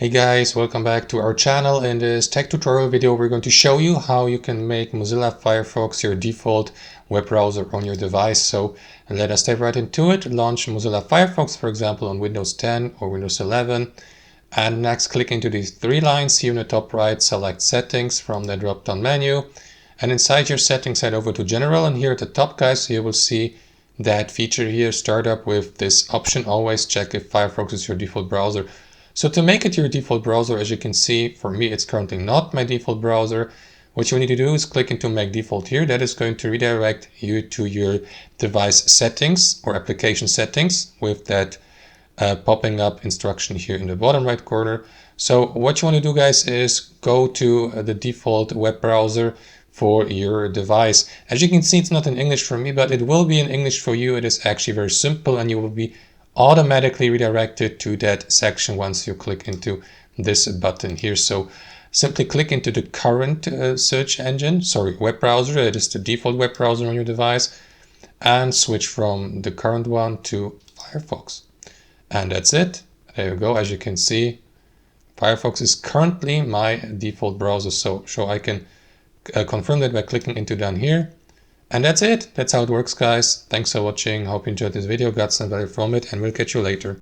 Hey guys, welcome back to our channel. In this tech tutorial video, we're going to show you how you can make Mozilla Firefox your default web browser on your device. So let us dive right into it. Launch Mozilla Firefox, for example, on Windows 10 or Windows 11. And next, click into these three lines here in the top right, select Settings from the drop-down menu. And inside your settings, head over to General. And here at the top, guys, you will see that feature here, Startup, with this option, always check if Firefox is your default browser. So to make it your default browser, as you can see, for me, it's currently not my default browser. What you need to do is click into Make Default here. That is going to redirect you to your device settings or application settings with that popping up instruction here in the bottom right corner. So what you want to do, guys, is go to the default web browser for your device. As you can see, it's not in English for me, but it will be in English for you. It is actually very simple, and you will be automatically redirected to that section once you click into this button here. So simply click into the current web browser, that is the default web browser on your device, and switch from the current one to Firefox. And that's it. There you go. As you can see, Firefox is currently my default browser. So I can confirm that by clicking into down here. And that's it. That's how it works, guys. Thanks for watching. Hope you enjoyed this video, got some value from it, and we'll catch you later.